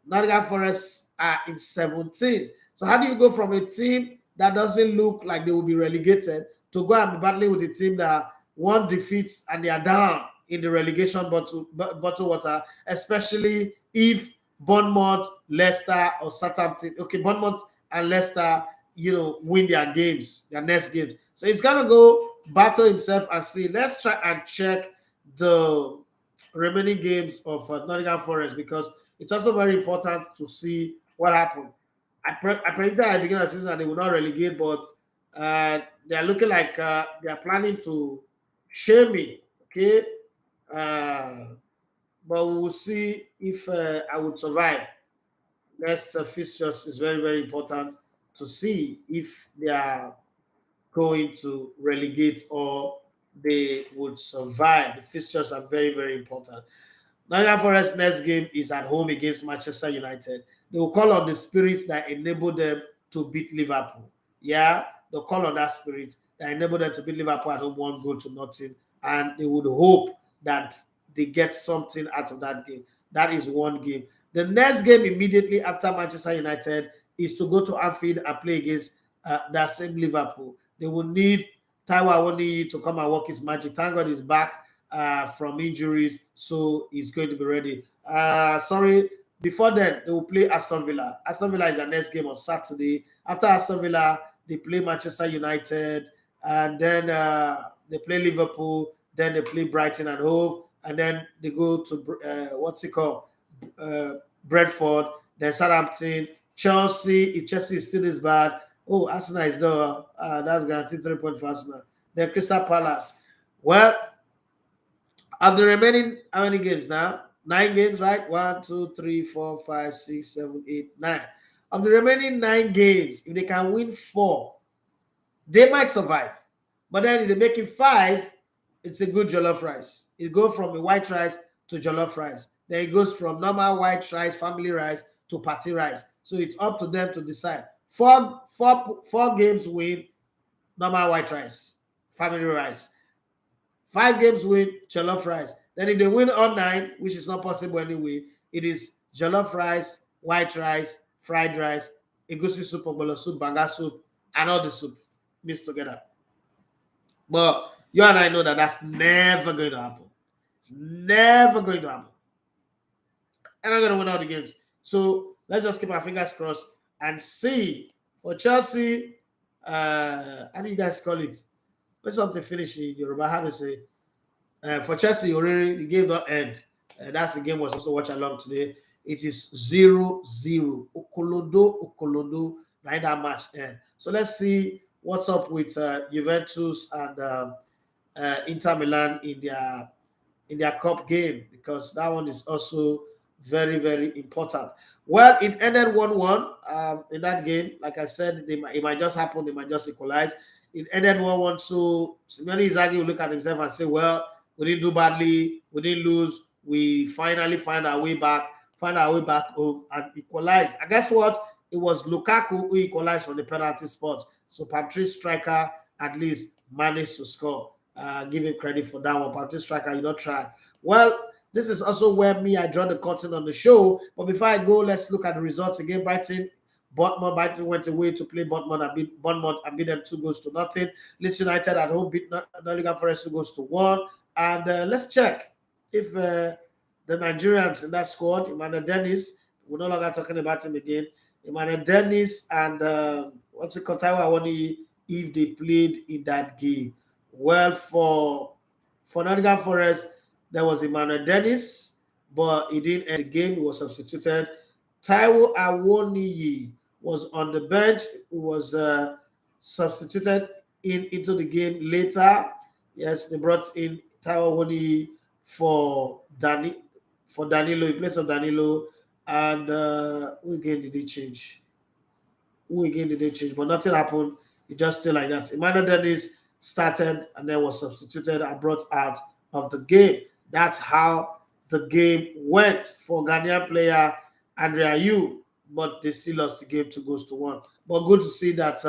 Nottingham Forest are in 17th. So how do you go from a team that doesn't look like they will be relegated to go and be battling with a team that one defeat and they are down in the relegation bottle water, especially if Bournemouth, Leicester, or Southampton, okay, Bournemouth and Leicester, win their games, their next games. So he's gonna go battle himself and see. Let's try and check the remaining games of Nottingham Forest, because it's also very important to see what happened. I predicted at the beginning of the season that they will not relegate, but they are looking like they are planning to shame me. Okay, but we will see if I would survive. Next fixtures is very, very important to see if they are going to relegate or they would survive. The fixtures are very, very important. Nottingham Forest next game is at home against Manchester United. They will call on the spirits that enable them to beat Liverpool. Yeah, they'll call on that spirit that enable them to beat Liverpool at home 1-0. And they would hope that they get something out of that game. That is one game. The next game immediately after Manchester United is to go to Anfield and play against that same Liverpool. They will need Taiwo Awoniyi to come and work his magic. Thank God he's back from injuries, so he's going to be ready. Before then, they will play Aston Villa. Aston Villa is their next game on Saturday. After Aston Villa, they play Manchester United, and then they play Liverpool, then they play Brighton and Hove, and then they go to Brentford, then Southampton, Chelsea. If Chelsea is still this bad, Arsenal is there. That's guaranteed 3 points for Arsenal. Then Crystal Palace. Well, of the remaining, how many games now? 9 games, right? 1, 2, 3, 4, 5, 6, 7, 8, 9. Of the remaining 9 games, if they can win 4, they might survive. But then if they make it 5, it's a good jollof rice. It goes from a white rice to jollof rice. Then it goes from normal white rice, family rice, to party rice. So it's up to them to decide. 4 games win, normal white rice, family rice. 5 games win, jollof rice. Then if they win all 9, which is not possible anyway, it is jollof rice, white rice, fried rice, egusi soup, ogbono soup, banga soup, and all the soup mixed together. But you and I know that that's never going to happen. It's never going to happen. And I'm going to win all the games. So let's just keep our fingers crossed and see. For Chelsea, how do you guys call it? When something finish in Yoruba, how to say? For Chelsea, already the game not end. That's the game was also watch along today. It is 0-0. Okolodo, like that match end. So let's see what's up with Juventus and Inter Milan in their cup game, because that one is also very, very important. Well, it ended 1-1 in that game. Like I said, it might just happen. They might just equalize. It ended 1-1. So Simeone Inzaghi will look at himself and say, well, we didn't do badly. We didn't lose. We finally find our way back home and equalize. And guess what? It was Lukaku who equalized from the penalty spot. So Patrice Striker at least managed to score. Give him credit for that one. Patrice Striker, you don't try. Well, this is also where I draw the curtain on the show. But before I go, let's look at the results again. Brighton went away to play Bournemouth and beat them 2-0. Leeds United at home beat Nottingham Forest 2-1. And let's check if the Nigerians in that squad, Emmanuel Dennis, we're no longer talking about him again. Emmanuel Dennis and Taiwo Awoniyi, if they played in that game. Well, for Nottingham Forest, there was Emmanuel Dennis, but he didn't end the game. He was substituted. Taiwo Awoniyi was on the bench. He was substituted into the game later. Yes, they brought in Taiwo Awoniyi for Danilo in place of Danilo. And who again did he change? Who again did they change? But nothing happened. It just still like that. Emmanuel Dennis started and then was substituted and brought out of the game. That's how the game went for Ghanaian player Andrea Yu, but they still lost the game 2-1. But good to see that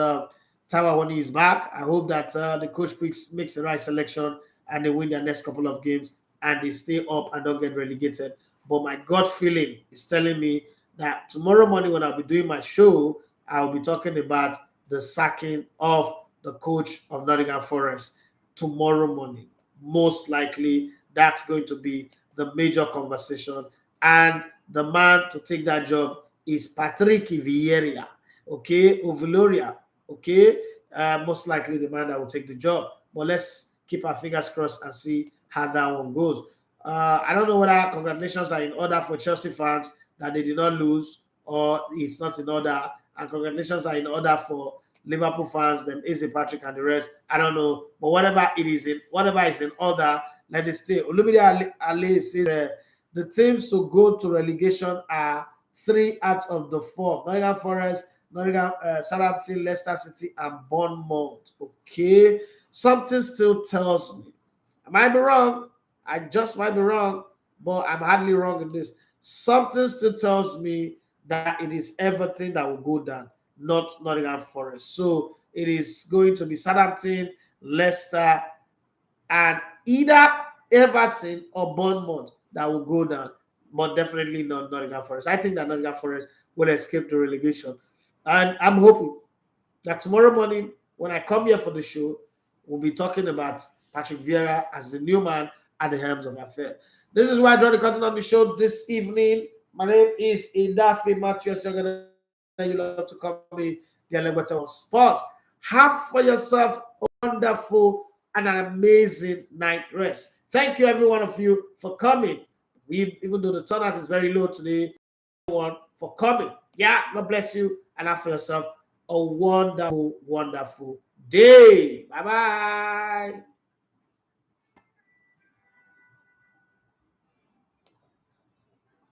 Tawawani is back. I hope that the coach makes the right selection and they win their next couple of games and they stay up and don't get relegated. But my gut feeling is telling me that tomorrow morning when I'll be doing my show, I'll be talking about the sacking of the coach of Nottingham Forest tomorrow morning. Most likely, that's going to be the major conversation. And the man to take that job is Patrick Vieira, okay, or Valoria, okay. Most likely the man that will take the job. But let's keep our fingers crossed and see how that one goes. I don't know whether congratulations are in order for Chelsea fans that they did not lose, or it's not in order. And congratulations are in order for Liverpool fans, them Izzy Patrick and the rest. I don't know, but whatever is in order, let it stay. Olumide Ale says the teams to go to relegation are 3 out of the 4: Nottingham Forest, Nottingham, Southampton, Leicester City, and Bournemouth. Okay, something still tells me. I might be wrong. I just might be wrong, but I'm hardly wrong in this. Something still tells me that it is Everton that will go down, not Nottingham Forest. So it is going to be Southampton, Leicester, and either Everton or Bournemouth that will go down, but definitely not Nottingham Forest. I think that Nottingham Forest will escape the relegation. And I'm hoping that tomorrow morning, when I come here for the show, we'll be talking about Patrick Vieira as the new man at the helms of affair. This is why I draw the curtain on the show this evening. My name is Idafe Matthews. You love to call me the Elevator of Sports. Have for yourself a wonderful and an amazing night rest. Thank you, every one of you, for coming. Even though the turnout is very low today, everyone for coming. Yeah, God bless you, and have for yourself a wonderful, wonderful day. Bye-bye.